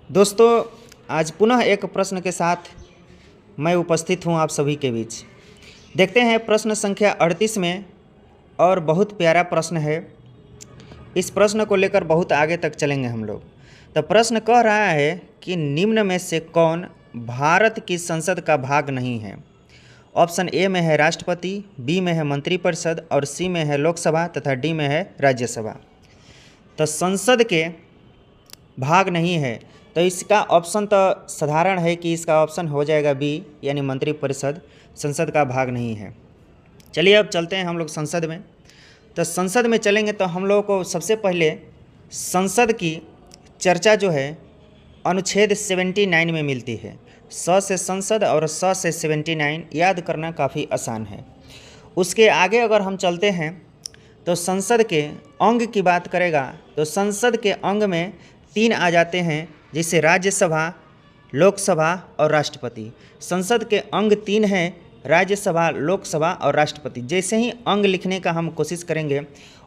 दोस्तों, आज पुनः एक प्रश्न के साथ मैं उपस्थित हूं आप सभी के बीच। देखते हैं प्रश्न संख्या 38 में, और बहुत प्यारा प्रश्न है। इस प्रश्न को लेकर बहुत आगे तक चलेंगे हम लोग। तो प्रश्न कह रहा है कि निम्न में से कौन भारत की संसद का भाग नहीं है। ऑप्शन ए में है राष्ट्रपति, बी में है मंत्रिपरिषद, और सी में है लोकसभा तथा डी में है राज्यसभा। तो संसद के भाग नहीं है, तो इसका ऑप्शन तो साधारण है कि इसका ऑप्शन हो जाएगा बी, यानी मंत्रिपरिषद संसद का भाग नहीं है। चलिए अब चलते हैं हम लोग संसद में। तो संसद में चलेंगे तो हम लोगों को सबसे पहले संसद की चर्चा जो है अनुच्छेद 79 में मिलती है। स से संसद और स से 79 याद करना काफ़ी आसान है। उसके आगे अगर हम चलते हैं तो संसद के अंग की बात करेगा तो संसद के अंग में 3 आ जाते हैं, जैसे राज्यसभा, लोकसभा और राष्ट्रपति। संसद के अंग 3 हैं, राज्यसभा, लोकसभा और राष्ट्रपति। जैसे ही अंग लिखने का हम कोशिश करेंगे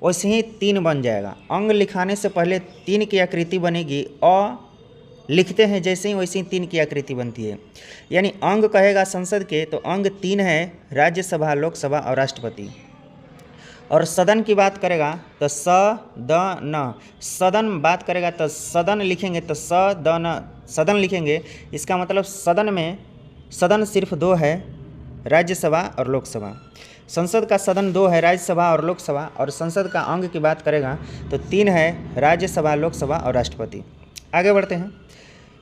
वैसे ही 3 बन जाएगा। अंग लिखाने से पहले 3 की आकृति बनेगी, लिखते हैं जैसे ही वैसे ही 3 की आकृति बनती है। यानी अंग कहेगा संसद के तो अंग 3 है, राज्यसभा, लोकसभा और राष्ट्रपति। और सदन की बात करेगा तो स द न, सदन बात करेगा तो सदन लिखेंगे तो स द न सदन लिखेंगे। इसका मतलब सदन सिर्फ 2 है, राज्यसभा और लोकसभा। संसद का सदन 2 है, राज्यसभा और लोकसभा। और संसद का अंग की बात करेगा तो 3 है, राज्यसभा, लोकसभा और राष्ट्रपति। आगे बढ़ते हैं।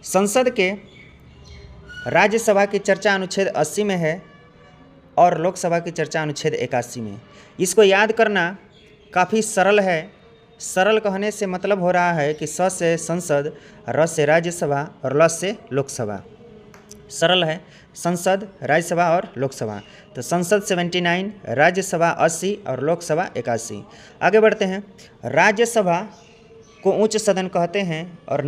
संसद के राज्यसभा की चर्चा अनुच्छेद 80 में है और लोकसभा की चर्चा अनुच्छेद 81 में। इसको याद करना काफ़ी सरल है। सरल कहने से मतलब हो रहा है कि स से संसद, र से राज्यसभा और ल से लोकसभा। सरल है, संसद, राज्यसभा और लोकसभा। तो संसद 79, राज्यसभा 80 और लोकसभा 81। आगे बढ़ते हैं। राज्यसभा को उच्च सदन कहते हैं और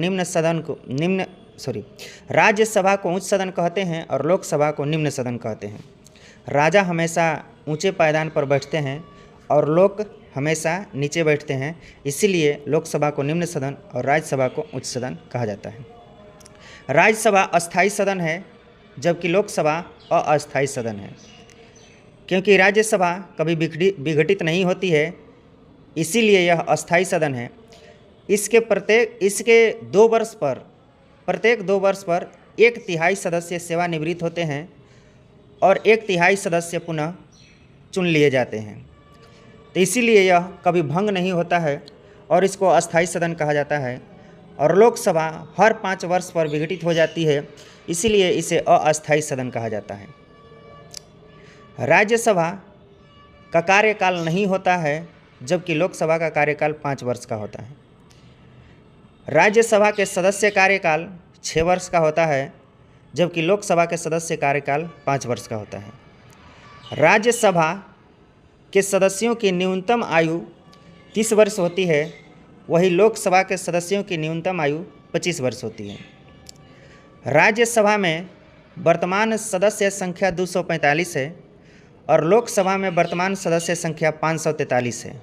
राज्यसभा को उच्च सदन कहते हैं और लोकसभा को निम्न सदन कहते हैं। राजा हमेशा ऊंचे पायदान पर बैठते हैं और लोग हमेशा नीचे बैठते हैं, इसीलिए लोकसभा को निम्न सदन और राज्यसभा को उच्च सदन कहा जाता है। राज्यसभा अस्थायी सदन है जबकि लोकसभा अस्थायी सदन है, क्योंकि राज्यसभा कभी विघटित नहीं होती है, इसीलिए यह अस्थायी सदन है। इसके प्रत्येक 2 वर्ष पर 1/3 सदस्य सेवानिवृत्त होते हैं और 1/3 सदस्य पुनः चुन लिए जाते हैं। तो इसीलिए यह कभी भंग नहीं होता है और इसको अस्थायी सदन कहा जाता है। और लोकसभा हर 5 वर्ष पर विघटित हो जाती है, इसीलिए इसे अस्थायी सदन कहा जाता है। राज्यसभा का कार्यकाल नहीं होता है, जबकि लोकसभा का कार्यकाल 5 वर्ष का होता है। राज्यसभा के सदस्य कार्यकाल 6 वर्ष का होता है, जबकि लोकसभा के सदस्य कार्यकाल 5 वर्ष का होता है। राज्यसभा के सदस्यों की न्यूनतम आयु 30 वर्ष होती है, वही लोकसभा के सदस्यों की न्यूनतम आयु 25 वर्ष होती है। राज्यसभा में वर्तमान सदस्य संख्या 245 है और लोकसभा में वर्तमान सदस्य संख्या 543 है।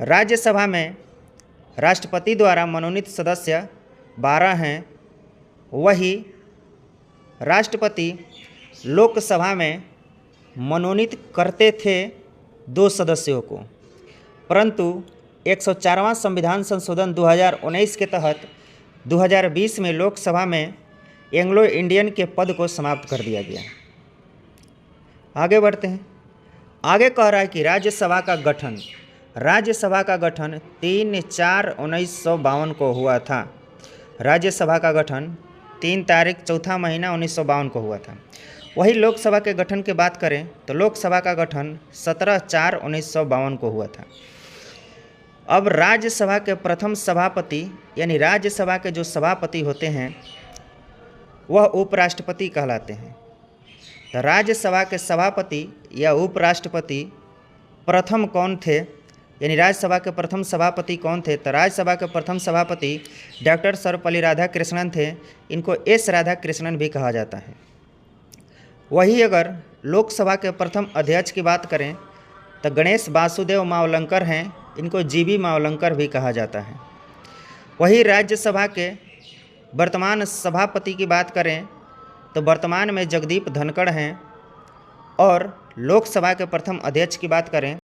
राज्यसभा में राष्ट्रपति द्वारा मनोनीत सदस्य 12 हैं, वही राष्ट्रपति लोकसभा में मनोनीत करते थे 2 सदस्यों को, परंतु 104वां संविधान संशोधन 2019 के तहत 2020 में लोकसभा में एंग्लो इंडियन के पद को समाप्त कर दिया गया। आगे बढ़ते हैं। आगे कह रहा है कि राज्यसभा का गठन 3/4/1952 को हुआ था। राज्यसभा का गठन 3 तारीख 4 महीना 1952 को हुआ था। वही लोकसभा के गठन की बात करें तो लोकसभा का गठन 17/4/1952 को हुआ था। अब राज्यसभा के प्रथम सभापति, यानी राज्यसभा के जो सभापति होते हैं वह उपराष्ट्रपति कहलाते हैं। तो राज्यसभा के सभापति या उपराष्ट्रपति प्रथम कौन थे, यानी राज्यसभा के प्रथम सभापति कौन थे? तो राज्यसभा के प्रथम सभापति डॉक्टर सर्वपल्ली राधाकृष्णन थे। इनको एस राधाकृष्णन भी कहा जाता है। वही अगर लोकसभा के प्रथम अध्यक्ष की बात करें तो गणेश वासुदेव मावलंकर हैं, इनको जीबी मावलंकर भी कहा जाता है। वही राज्यसभा के वर्तमान सभापति की बात करें तो वर्तमान में जगदीप धनखड़ हैं, और लोकसभा के प्रथम अध्यक्ष की बात करें